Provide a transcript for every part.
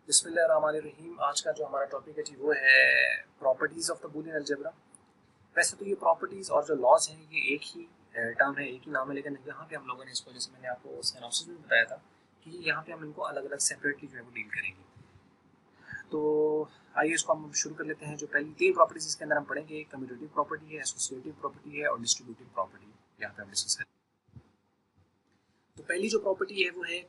बिस्मिल्लाहिर्रहमानिर्रहीम। आज का जो हमारा टॉपिक है जी वो है properties of the Boolean algebra. वैसे तो ये प्रॉपर्टीज़ और जो लॉज हैं ये एक ही टर्म है, एक ही नाम है, लेकिन यहाँ पे हम लोगों ने इसको, जैसे मैंने आपको सिनॉप्सिस में बताया था कि यहाँ पे हम इनको अलग अलग सेपरेटली जो है वो डील करेंगे। तो आइए इसको हम शुरू कर लेते हैं। जो पहली तीन प्रॉपर्टीज़ इसके अंदर हम पढ़ेंगे, कम्यूटेटिव प्रॉपर्टी है, एसोसिएटिव प्रॉपर्टी है और डिस्ट्रीब्यूटिव प्रॉपर्टी यहाँ पे हम डिस्कस करेंगे। तो पहली जो प्रॉपर्टी है वो है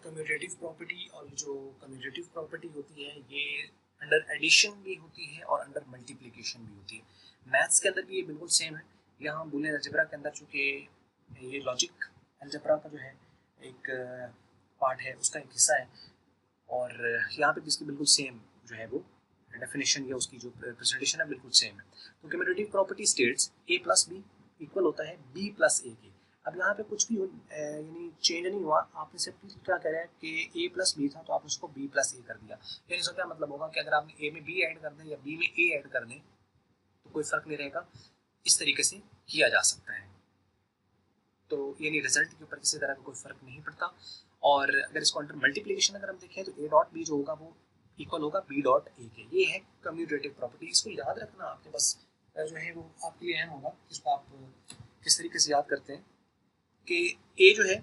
कम्यूटेटिव प्रॉपर्टी। और जो कम्यूटेटिव प्रॉपर्टी होती है ये अंडर एडिशन भी होती है और अंडर मल्टीप्लिकेशन भी होती है। मैथ्स के अंदर भी ये बिल्कुल सेम है। यहाँ बूलियन अलजेब्रा के अंदर चूँकि ये लॉजिक अलजेब्रा का जो है एक पार्ट है, उसका एक हिस्सा है, और यहाँ पे भी इसकी बिल्कुल सेम जो है वो डेफिनेशन या उसकी जो प्रेजेंटेशन है बिल्कुल सेम है। तो कम्यूटेटिव प्रॉपर्टी स्टेट्स ए प्लस बी इक्वल होता है बी प्लस ए के। अब यहाँ पे कुछ भी यानी चेंज नहीं हुआ, आपने सिर्फ क्या कह रहा है कि ए प्लस बी था तो आपने उसको बी प्लस ए कर दिया। यानी इसका क्या मतलब होगा कि अगर आपने ए में बी ऐड कर दें या बी में ए ऐड कर दें तो कोई फर्क नहीं रहेगा, इस तरीके से किया जा सकता है। तो यानी रिजल्ट के ऊपर किसी तरह का कोई फर्क नहीं पड़ता। और अगर इसको अंडर मल्टीप्लिकेशन अगर हम देखें तो ए डॉट बी जो होगा वो इक्वल होगा बी डॉट ए के। ये है कम्यूटेटिव प्रॉपर्टी। इसको याद रखना आपके पास जो है वो आपके लिए अहम होगा। इसको आप किस तरीके से याद करते हैं कि ए जो है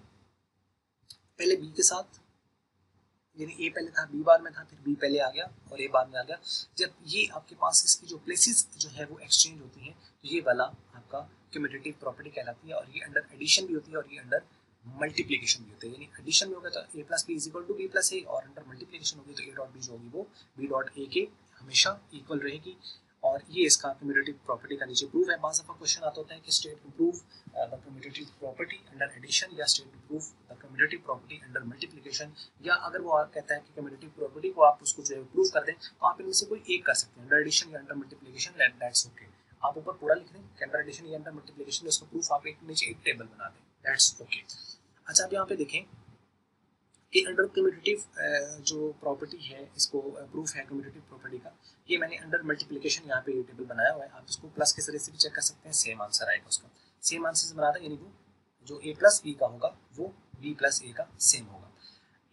पहले बी के साथ, यानी ए पहले था बी बाद में था, फिर बी पहले आ गया और ए बाद में आ गया। जब ये आपके पास इसकी जो प्लेसेस जो है वो एक्सचेंज होती हैं तो ये वाला आपका कम्यूटेटिव प्रॉपर्टी कहलाती है। और ये अंडर एडिशन भी होती है और ये अंडर मल्टीप्लिकेशन भी होता है। यानी एडिशन में होगा तो A plus B is equal to B plus A, और अंडर मल्टीप्लिकेशन होगी तो ए डॉट बी जो होगी वो बी डॉट ए के हमेशा इक्वल रहेगी। और ये इसका कम्यूटेटिव प्रॉपर्टी का नीचे प्रूफ है। बाज़ दफ़ा क्वेश्चन आता होता है कि state to prove the commutative property under addition, या state to prove the commutative property under multiplication. या अगर वो कहता है कि कम्यूटेटिव प्रॉपर्टी को आप उसको जो है प्रूव कर दें तो आप इनमें से कोई एक कर सकते हैं, अंडर एडिशन या अंडर मल्टीप्लिकेशन, दैट्स ओके। आप ऊपर पूरा लिख दें कि अंडर एडिशन या अंडर मल्टीप्लिकेशन, उसका प्रूफ आप एक नीचे एक टेबल बना दें, दैट्स ओके। अच्छा, आप यहाँ पे देखें कि अंडर कम्यूटेटिव जो प्रॉपर्टी है, इसको प्रूफ है कम्यूटेटिव प्रॉपर्टी का, ये मैंने अंडर मल्टीप्लिकेशन यहाँ पे ये टेबल बनाया हुआ है। आप इसको प्लस के जरिए से भी चेक कर सकते हैं, सेम आंसर आएगा उसका। सेम आंसर से बना था, यानी वो जो ए प्लस बी का होगा वो बी प्लस ए का सेम होगा।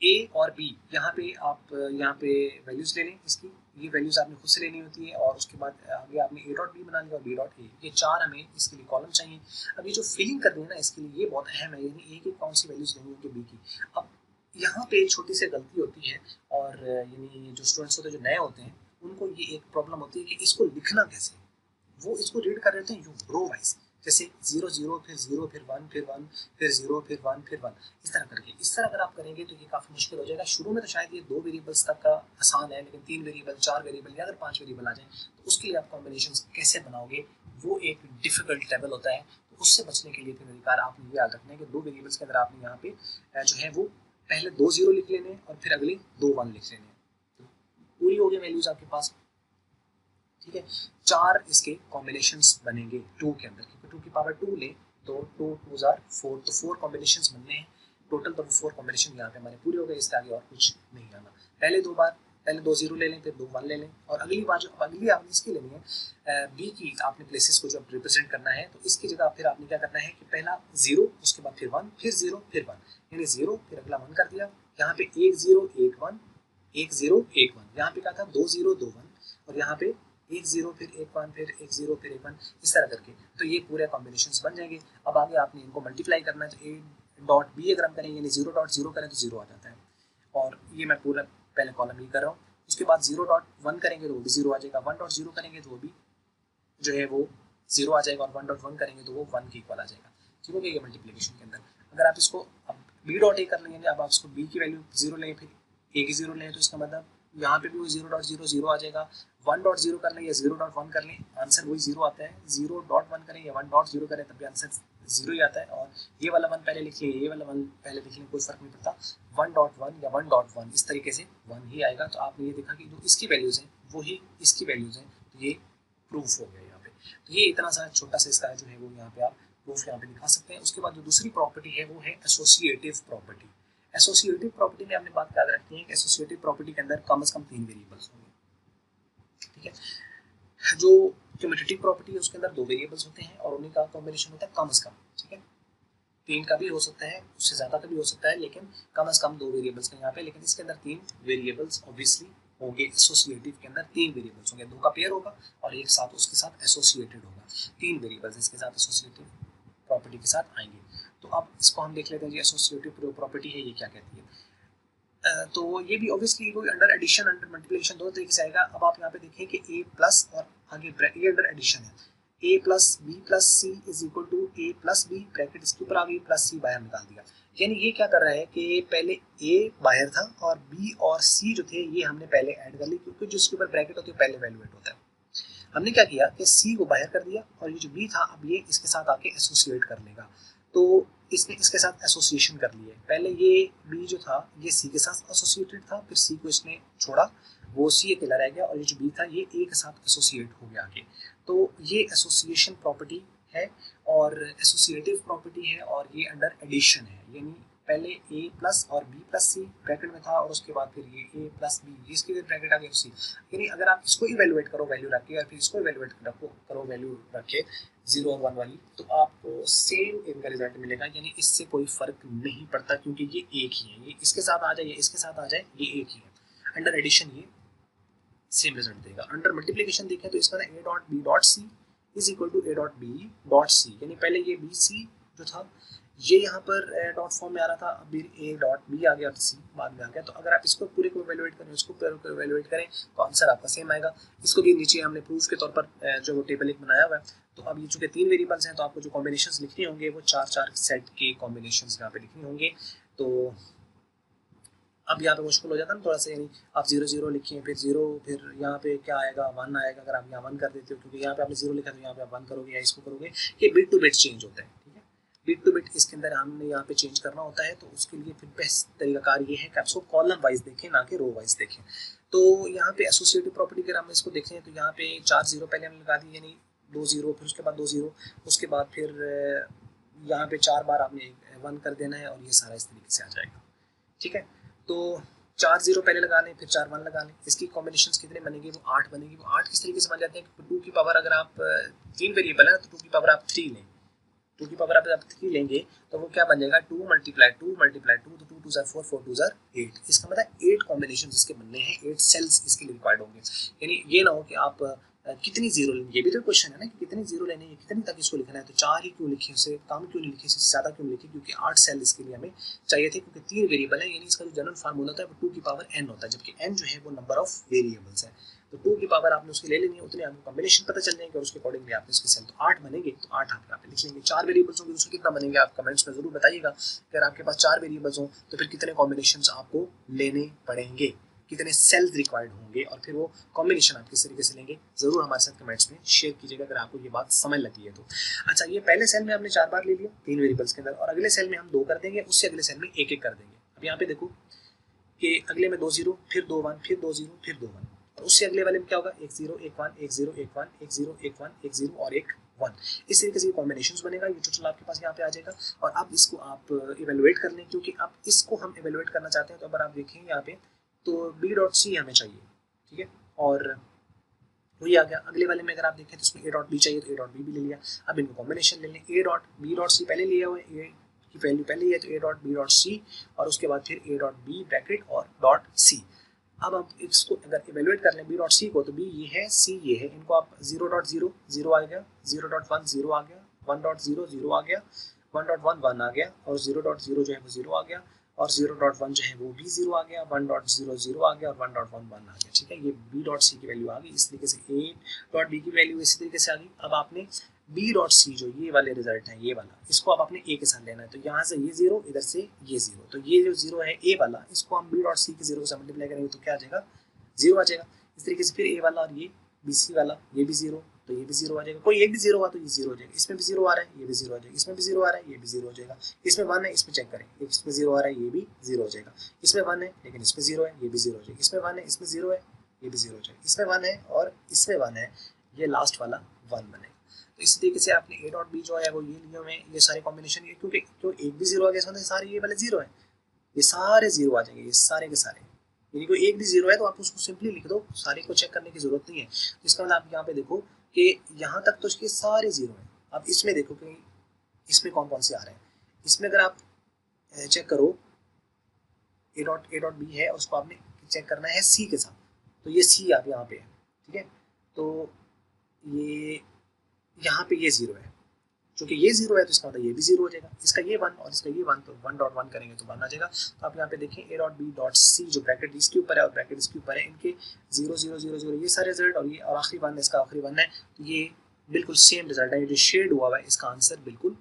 ए और बी यहाँ पे आप यहाँ पे वैल्यूज ले लें इसकी। ये वैल्यूज आपने खुद से लेनी होती है और उसके बाद आगे आपने ए डॉट बी बना लिया और बी डॉट ए, ये चार हमें इसके लिए कॉलम चाहिए। अब ये जो फिलिंग करनी है ना इसके लिए ये बहुत अहम है, यानी ए की कौन सी वैल्यूज लेनी होगी बी की। अब यहाँ पे एक छोटी सी गलती होती है, और यानी जो स्टूडेंट्स होते हैं जो नए होते हैं उनको ये एक प्रॉब्लम होती है कि इसको लिखना कैसे। वो इसको रीड कर रहे थे यूँ रो वाइज, जैसे 0 0 फिर 0 फिर 1 फिर 1 फिर 0 फिर 1 फिर 1, इस तरह करके। इस तरह अगर आप करेंगे तो ये काफ़ी मुश्किल हो जाएगा। शुरू में तो शायद ये 2 वेरिएबल्स तक का आसान है, लेकिन 3 वेरिएबल 4 वेरिएबल या अगर 5 वेरिएबल आ जाए तो उसके लिए आप कॉम्बिनेशन कैसे बनाओगे वो एक डिफिकल्ट लेवल होता है। तो उससे बचने के लिए फिर अधिकार आपने ये याद रखना है कि 2 वेरिएबल्स के अंदर आपने यहाँ पे जो है वो पहले 2 0 लिख लेने और फिर अगले 2 1 लिख लेने। तो पूरी हो गई वैल्यूज आपके पास, ठीक है। चार इसके कॉम्बिनेशंस बनेंगे टू के अंदर, क्योंकि टू की पावर टू ले तो टू टू जार फोर, तो फोर कॉम्बिनेशंस बनने हैं टोटल। तो फोर कॉम्बिनेशन यहाँ पे हमारे पूरे हो गए, इसके आगे और कुछ नहीं आना। पहले दो बार पहले 2 0 ले लें, फिर 2 1 ले लें, और अगली बार जो अगली आपने इसकी लेनी है बी की, आपने प्लेसेस को जब रिप्रेजेंट करना है तो इसकी जगह फिर आपने क्या करना है कि पहला 0, उसके बाद फिर 1 फिर 0 फिर 1, यानी 0 फिर अगला 1 कर दिया। यहाँ पे 1 0 1 1 1 0 1 1, यहाँ पे क्या था 2 0 2 1, और यहाँ पे 1 0 फिर 1 1 फिर 1 0 फिर 1 1, इस तरह करके। तो ये पूरे कॉम्बिनेशंस बन जाएंगे। अब आगे आपने इनको मल्टीप्लाई करना है, तो ए डॉट बी अगर हम करेंगे यानी 0 डॉट 0 करें तो 0 आ जाता है, और ये मैं पूरा पहले कॉलम ही कर रहा हूँ। उसके बाद 0 डॉट 1 करेंगे तो वो भी 0 आ जाएगा, 1 डॉट 0 करेंगे तो वो भी जो है वो 0 आ जाएगा, और 1 डॉट 1 करेंगे तो वो 1 के इक्वल आ जाएगा। ठीक हो गया ये मल्टीप्लिकेशन के अंदर। अगर आप इसको अब बी डॉट ए कर लेंगे, अब आप इसको बी की वैल्यू 0 लें फिर ए की 0 लें, तो इसका मतलब यहाँ पे भी वो 0 डॉट 0 0 आ जाएगा। 1 डॉट 0 कर लें या 0 डॉट 1 कर लें, आंसर वही 0 आता है। 0 डॉट 1 करें या 1 डॉट 0 करें तब भी आंसर 0 ही आता है। और ये वाला 1 पहले लिख लें, ये वाला 1 पहले लिख लें, कोई फर्क नहीं पड़ता। 1 डॉट 1 या 1 डॉट 1 इस तरीके से 1 ही आएगा। तो आपने ये देखा कि जो इसकी वैल्यूज़ हैं वही इसकी वैल्यूज़ हैं, तो ये प्रूफ हो गया यहाँ पे। तो ये इतना सा छोटा सा इसका जो है वो यहाँ पे आप प्रूफ यहाँ पे दिखा सकते हैं। उसके बाद जो दूसरी प्रॉपर्टी है वो है एसोसिएटिव प्रॉपर्टी। एसोसिएटिव प्रॉपर्टी में आपने बात याद रखनी है कि एसोसिएटिव प्रॉपर्टी के अंदर कम से कम 3 वेरिएबल्स होंगे, ठीक है। जो कम्यूटेटिव प्रॉपर्टी है उसके अंदर 2 वेरिएबल्स होते हैं और उन्हीं का कॉम्बिनेशन होता है कम से कम, ठीक है। 3 का भी हो सकता है, उससे ज़्यादा का भी हो सकता है, लेकिन कम से कम 2 वेरिएबल्स का यहाँ पे, लेकिन इसके अंदर 3 वेरिएबल्स ऑब्वियसली होंगे। एसोसिएटिव के अंदर 3 वेरिएबल्स होंगे, 2 का पेयर होगा और एक साथ उसके साथ एसोसिएटेड होगा। 3 वेरिएबल्स इसके साथ एसोसिएटिव प्रॉपर्टी के साथ आएंगे। तो अब इसको हम देख लेते हैं जी, एसोसिएटिव प्रॉपर्टी है ये क्या कहती है। तो ये भी ऑब्वियसली कोई अंडर एडिशन अंडर मल्टीप्लिकेशन दोनों तरीके से आएगा। अब आप यहाँ पे देखें कि ए प्लस और आगे ये अंडर एडिशन है, A plus B plus C is equal to A plus B, bracket इसके ऊपर आ गई, प्लस सी बाहर निकाल दिया। यानी ये क्या कर रहा है कि पहले ए बाहर था और बी और सी जो थे ये हमने पहले ऐड कर ली, क्योंकि जो इसके ऊपर ब्रैकेट होती है पहले वैल्यूएट होता है। हमने क्या किया कि सी को बाहर कर दिया और ये जो बी था अब ये इसके साथ आके एसोसिएट कर लेगा। तो इसने इसके साथ एसोसिएशन कर लिया। पहले ये बी जो था ये सी के साथ एसोसिएटेड था, फिर सी को इसने छोड़ा, वो सी अकेला रह गया और ये जो बी था ये ए के साथ एसोसिएट हो गया आगे। तो ये एसोसिएशन प्रॉपर्टी है और एसोसिएटिव प्रॉपर्टी है और ये अंडर एडिशन है। यानी पहले ए प्लस और बी प्लस सी ब्रैकेट में था और उसके बाद फिर ये ए प्लस बी इसके लिए ब्रैकेट आ गया सी। यानी अगर आप इसको इवेलुएट करो वैल्यू रख के और फिर इसको इवेलुएट करो वैल्यू रख के 0 और 1 वाली, तो आपको सेम इनका रिजल्ट मिलेगा। यानी इससे कोई फर्क नहीं पड़ता क्योंकि ये एक ही है, ये इसके साथ आ जाए, ये इसके साथ आ जाए, ये एक ही है। अंडर एडिशन ये सेम रिजल्ट देगा। अंडर मल्टीप्लिकेशन देखें तो इसका a dot b dot c is equal to a dot b dot c. यानी पहले ये बी सी जो था ये यहाँ पर डॉट फॉर्म में आ रहा था, अभी ए डॉट बी आ गया और सी बाद में आ गया। तो अगर आप इसको पूरे को इवैल्यूएट करें, इसको पूरे को इवैल्यूएट करें तो आंसर आपका सेम आएगा। इसको भी नीचे हमने प्रूफ के तौर पर जो टेबल एक बनाया हुआ है। तो अब ये चूंकि 3 वेरिएबल्स हैं तो आपको जो कॉम्बिनेशंस लिखने होंगे वो 4 सेट के कॉम्बिनेशंस यहाँ पे लिखने होंगे। तो अब यहाँ पे मुश्किल हो जाता है ना थोड़ा सा, यानी आप 0 0 लिखिए, फिर 0, फिर यहाँ पे क्या आएगा 1 आएगा। अगर आप यहाँ 1 कर देते हो, क्योंकि यहाँ पे आपने 0 लिखा तो यहाँ पे आप 1 करोगे या इसको करोगे, ये बिट टू बिट चेंज होता है। ठीक है, बिट टू बिट इसके अंदर हमने यहाँ पे चेंज करना होता है। तो उसके लिए फिर बेस्ट तरीकाकार ये है कि आप इसको कॉलम वाइज देखें, ना कि रो वाइज देखें। तो यहाँ पे एसोसिएटिव प्रॉपर्टी अगर हम इसको देखें तो यहाँ पे 4 0 पहले हमने लगा दी, यानी 2 0, फिर उसके बाद 2 0, उसके बाद फिर यहाँ पे 4 बार आपने 1 कर देना है और ये सारा इस तरीके से आ जाएगा। ठीक है, तो 4 0 पहले लगा लें, फिर 4 1 लगा लें। इसकी कॉम्बिनेशंस कितने बनेगी, वो 8 बनेगी। वो 8 किस तरीके से बन जाते हैं, 2 की पावर अगर आप 3 वेरिएबल है तो 2 की पावर आप 3 लें, 2 की पावर आप 3 लेंगे तो वो क्या बन जाएगा 2 मल्टीप्लाई 2 तो 2 2 4 4 2 8। इसका मतलब 8 कॉम्बिनेशन इसके बनने हैं, 8 सेल्स इसके लिए रिक्वायर्ड होंगे। यानी ये ना हो कि आप कितनी जीरो लेंगे, ये भी तो क्वेश्चन है ना कि कितनी जीरो लेने हैं, कितनी तक इसको लिखना है। तो 4 ही क्यों लिखे, उससे कम क्यों नहीं लिखे, इससे ज़्यादा क्यों लिखे, क्योंकि 8 सेल इसके लिए हमें चाहिए थे, क्योंकि 3 वेरिएबल है। यानी इसका जो जनरल फार्मूला होता है वो 2 की पावर n होता है, जबकि n जो है वो नंबर ऑफ वेरिएबल्स है। तो 2 की पावर आपने उसकी ले लेनी है, उतने आपको कॉम्बिनेशन पता चल जाएंगे और उसके अकॉर्डिंगली आपने इसके सेल तो 8 बनेंगे, तो 8 आप यहाँ पे लिख लेंगे। 4 वेरिएबल्स होंगे उसके कितना बनेंगे आप कमेंट्स में जरूर बताइएगा। अगर आपके पास 4 वेरिएबल्स हों तो फिर कितने कॉम्बिनेशन आपको लेने पड़ेंगे, कितने सेल्स रिक्वायर्ड होंगे और फिर वो कॉम्बिनेशन आप किस तरीके से लेंगे, जरूर हमारे साथ कमेंट्स में शेयर कीजिएगा अगर आपको ये बात समझ लगी है तो। अच्छा, ये पहले सेल में हमने 4 बार ले लिया 3 वेरिएबल्स के अंदर, और अगले सेल में हम 2 कर देंगे, उससे अगले सेल में 1 1 कर देंगे। अब यहाँ पे देखो कि अगले में 2 0, फिर 2 1, फिर 2 0, फिर 2 1, और उससे अगले वाले में क्या होगा 1 0 1 1 1 0 1 1 1 0 1 1 1 0 और 1 1। इस तरीके से कॉम्बिनेशंस बनेगा। ये टोटल आपके पास यहाँ पे आ जाएगा और अब इसको आप इवेलुएट कर लें, क्योंकि अब इसको हम इवेलुएट करना चाहते हैं। तो अगर आप देखें यहाँ पे तो बी डॉट सी हमें चाहिए, ठीक है, और वही आ गया। अगले वाले में अगर आप देखें तो इसमें ए डॉट बी चाहिए, तो ए डॉट बी भी ले लिया। अब इनको कॉम्बिनेशन ले लें, a dot b dot c पहले लिया हुआ है, ए की वैल्यू पहले है तो a dot b dot c, और उसके बाद फिर ए डॉट बी ब्रैकेट और डॉट सी। अब आप इसको अगर इवेलुएट कर लें बी डॉट सी को, तो बी ये है, सी ये है, इनको आप 0.0 0 आ गया, 0.1 0 आ गया, 1.0 0 आ गया, 1.1 1 आ गया, और 0.0 जो है वो 0 आ गया, और 0.1 जो है वो भी 0 आ गया, 1.0 0 आ गया और 1.1 1 आ गया। ठीक है, ये बी डॉट सी की वैल्यू आ गई। इस तरीके से ए डॉट बी की वैल्यू इसी तरीके से आ गई। अब आपने बी डॉट सी जो ये वाले रिजल्ट है, ये वाला, इसको अब आपने ए के साथ लेना है। तो यहाँ से ये 0, इधर से ये 0, तो ये जो 0 है ए वाला, इसको हम बी डॉट सी के 0 से मल्टीप्लाई करेंगे तो क्या आ जाएगा 0 आ जाएगा। इस तरीके से फिर ए वाला और ये बी सी वाला, ये भी 0, तो ये भी 0 आ जाएगा। कोई एक भी 0 हुआ तो ये 0 हो जाएगा। इसमें भी 0 आ रहा है, ये भी 0 आ जाएगा। इसमें भी 0 आ रहा है, ये भी 0 हो जाएगा। इसमें 1 है, इसमें चेक करें, इसमें 0 आ रहा है, ये भी 0 हो जाएगा। इसमें 1 है लेकिन इसमें 0 है, ये भी 0 हो जाएगा। इसमें 1 है, इसमें 0 है, ये भी 0 हो जाएगा। इसमें 1 है और इसमें 1 है, ये लास्ट वाला 1 बनेगा। तो इस तरीके से आपने ए डॉट बी जो है वो ये लिए हुए, ये सारे कॉम्बिनेशन, ये क्योंकि क्यों एक भी 0 आ गया, इसमें सारे ये वाले 0 है, ये सारे 0 आ जाएंगे, ये सारे के सारे। यानी कोई एक भी 0 है तो आप उसको सिंपली लिख दो, सारे को चेक करने की जरूरत नहीं है। तो इसका मतलब आप यहाँ पे देखो कि यहाँ तक तो इसके सारे 0 हैं। अब इसमें देखो कि इसमें कौन कौन से आ रहे हैं। इसमें अगर आप चेक करो ए डॉट बी है, उसको आपने चेक करना है सी के साथ, तो ये सी आप यहाँ पे है, ठीक है। तो ये यहाँ पे ये जीरो है, क्योंकि ये जीरो है तो इसका मतलब ये भी जीरो हो जाएगा, इसका ये वन और इसका ये वन, तो वन डॉट वन करेंगे तो वन आ जाएगा। तो आप यहाँ पे देखें a dot b dot c, जो ब्रैकेट इसके ऊपर है और ब्रैकेट इसके ऊपर है, इनके जीरो जीरो जीरो जीरो ये सारे रिजल्ट और ये और आखिरी वन इसका आखिरी वन है, तो ये बिल्कुल सेम रिजल्ट है। ये जो शेड हुआ हुआ है इसका आंसर बिल्कुल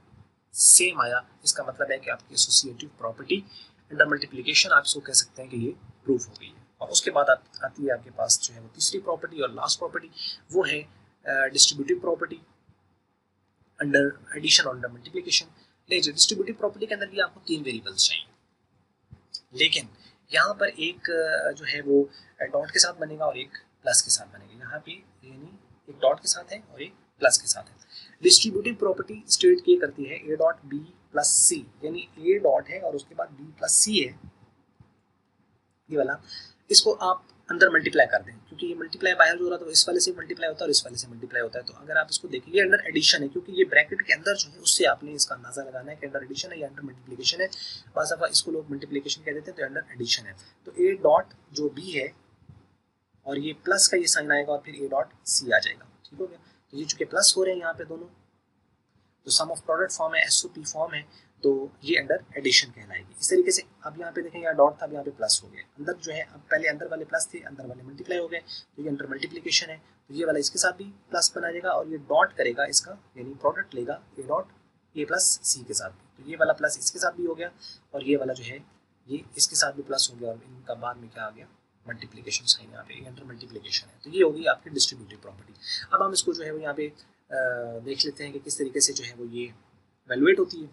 सेम आया। इसका मतलब है कि आपकी एसोसिएटिव प्रॉपर्टी अंडर मल्टीप्लिकेशन आप इसको कह सकते हैं कि ये प्रूफ हो गई है। और उसके बाद आती है आपके पास जो है वो तीसरी प्रॉपर्टी और लास्ट प्रॉपर्टी, वो है डिस्ट्रीब्यूटिव प्रॉपर्टी अंडर एडिशन और अंडर मल्टीप्लिकेशन। देखिए डिस्ट्रीब्यूटिव प्रॉपर्टी के अंदर भी आपको तीन वेरिएबल्स चाहिए, लेकिन यहाँ पर एक जो है वो डॉट के साथ बनेगा और एक प्लस के साथ बनेगा। यहाँ पे यानी एक डॉट के साथ है और एक प्लस के साथ है। डिस्ट्रीब्यूटिव प्रॉपर्टी स्टेट की करती है ए डॉट बी प्लस सी, यानी ए डॉट है और उसके बाद बी प्लस सी है ये वाला, इसको आप अंदर मल्टीप्लाई कर दें, क्योंकि ये मल्टीप्लाई बाहर हो रहा है तो इस वाले से मल्टीप्लाई होता है और इस वाले से मल्टीप्लाई होता है। तो अगर आप इसको देखिए अंडर एडिशन है, क्योंकि ये ब्रैकेट के अंदर जो है उससे आपने इसका अंदाजा लगाना है कि अंडर एडिशन है या अंडर मल्टीप्लिकेशन है। बस अब इसको लोग मल्टीप्लिकेशन कह देते हैं, तो अंडर एडिशन है। तो ए डॉट जो बी है और ये प्लस का ये साइन आएगा और फिर ए डॉट सी आ जाएगा, ठीक हो गया। तो ये चूंकि प्लस हो रहे हैं यहाँ पे दोनों, तो सम ऑफ प्रोडक्ट फॉर्म है, एसओपी फॉर्म है, तो ये अंडर एडिशन कहलाएगी। इस तरीके से अब यहाँ पे देखें यहाँ डॉट था, अब यहाँ पे प्लस हो गया, अंदर जो है अब पहले अंदर वाले प्लस थे, अंदर वाले मल्टीप्लाई हो गए, तो ये अंडर मल्टीप्लिकेशन है। तो ये वाला इसके साथ भी प्लस बना जाएगा और ये डॉट करेगा इसका, यानी प्रोडक्ट लेगा ए डॉट ए प्लस सी के साथ भी, तो ये वाला प्लस इसके साथ भी हो गया और ये वाला जो है ये इसके साथ भी प्लस हो गया और इनका बाद में क्या आ गया मल्टीप्लिकेशन साइन, यहाँ पे अंडर मल्टीप्लिकेशन है। तो ये होगी आपकी डिस्ट्रीब्यूटिव प्रॉपर्टी। अब हम इसको जो है वो यहाँ पे देख लेते हैं कि किस तरीके से जो है वो ये वैल्यूएट होती है।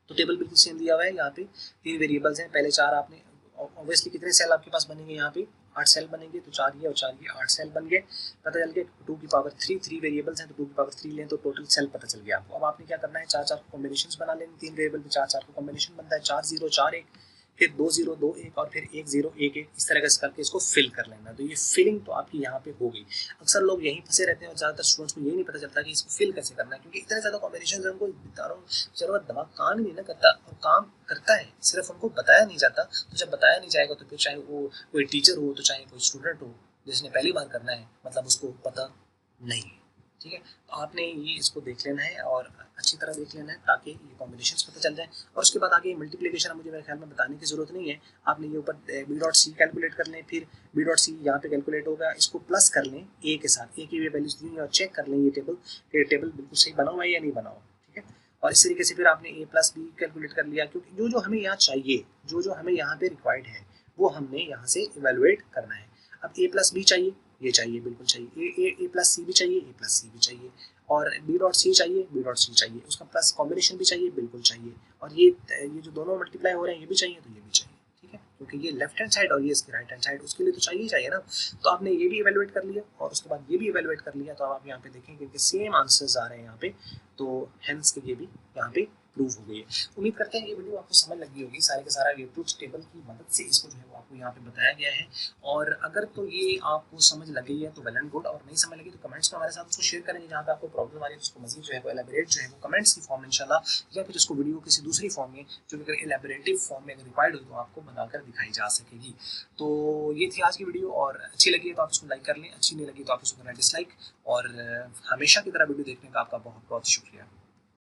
तो टेबल बिल्कुल सेम दिया हुआ है, यहाँ पे तीन वेरिएबल्स हैं, पहले चार आपने ऑब्वियसली कितने सेल आपके पास बनेंगे, यहाँ पे 8 सेल बनेंगे, तो 4 ये और 4 ये 8 सेल बन गए। पता चल गया 2 की पावर 3, 3 वेरिएबल्स हैं तो 2 की पावर 3 लें तो टोटल सेल पता चल गया आपको। अब आपने क्या करना है, 4 कॉम्बिनेशंस बना लेंगे, तीन वेरिएबल में 4 का कॉम्बिनेशन बनता है, 4 0 4 1, फिर 2 0 2 1 और फिर 1 0 1 1, इस तरह से करके इसको फिल कर लेना। तो ये फिलिंग तो आपकी यहाँ पे हो गई। अक्सर लोग यहीं फंसे रहते हैं और ज़्यादातर स्टूडेंट्स को यही नहीं पता चलता कि इसको फिल कैसे करना है, क्योंकि इतने ज़्यादा कॉम्बिनेशन उनको बता रहा हूँ, चलो दिमाग काम ही नहीं ना करता, और काम करता है सिर्फ उनको बताया नहीं जाता। तो जब बताया नहीं जाएगा तो फिर चाहे वो कोई टीचर हो तो चाहे कोई स्टूडेंट हो, जिसने पहली बार करना है मतलब उसको पता नहीं है, ठीक है। तो आपने ये इसको देख लेना है और अच्छी तरह देख लेना है ताकि ये कॉम्बिनेशंस पता चल जाए। और उसके बाद आगे मल्टीप्लिकेशन मुझे मेरे ख्याल में बताने की जरूरत नहीं है, आपने ये ऊपर बी डॉट सी कैलकुलेट कर लें, फिर बी डॉट सी यहाँ पे कैलकुलेट होगा, इसको प्लस कर लें ए के साथ, ए की वैल्यूज दी और चेक कर लें ये टेबल बिल्कुल सही बना हुआ है या नहीं बना हुआ, ठीक है। और इस तरीके से फिर आपने ए प्लस बी कैलकुलेट कर लिया, क्योंकि जो जो हमें यहाँ चाहिए, जो जो हमें यहाँ पे रिक्वायर्ड है वो हमने यहाँ से इवेलुएट करना है। अब ए प्लस बी चाहिए, ये चाहिए बिल्कुल चाहिए, ए प्लस सी भी चाहिए, ए प्लस सी भी चाहिए, और बी डॉट सी चाहिए, बी डॉट सी चाहिए, उसका प्लस कॉम्बिनेशन भी चाहिए बिल्कुल चाहिए, और ये जो दोनों मल्टीप्लाई हो रहे हैं ये भी चाहिए तो ये भी चाहिए, ठीक है, क्योंकि ये लेफ्ट हैंड साइड और ये इसकी राइट हैंड साइड, उसके लिए तो चाहिए ही चाहिए ना। तो आपने ये भी इवेलुएट कर लिया और उसके बाद ये भी इवेलुएट कर लिया, तो अब आप यहाँ पे देखेंगे कि सेम आंसर्स आ रहे हैं यहाँ पे, तो हेंस ये भी यहाँ पे प्रूव हो गई है। उम्मीद करते हैं ये वीडियो आपको समझ लगी होगी, सारे का सारा ये ट्रूथ टेबल की मदद से इसको जो है वो आपको यहाँ पे बताया गया है। और अगर तो ये आपको समझ लगी है तो वेल एंड गुड, और नहीं समझ लगी तो कमेंट्स में हमारे साथ उसको शेयर करेंगे, जहाँ पे आपको प्रॉब्लम आ रही है उसको मजीद जो है वो एलैबोरेट जो है वो कमेंट्स की फॉर्म में इंशाल्लाह, या फिर उसको वीडियो किसी दूसरी फॉर्म में जो कि अगर एलैबोरेटिव फॉर्म में अगर रिक्वायर्ड हो तो आपको बनाकर दिखाई जा सकेगी। तो ये थी आज की वीडियो, और अच्छी लगी है तो आप इसको लाइक कर लें, अच्छी नहीं लगी तो आप इसको करना डिसलाइक, और हमेशा की तरह वीडियो देखने का आपका बहुत बहुत शुक्रिया।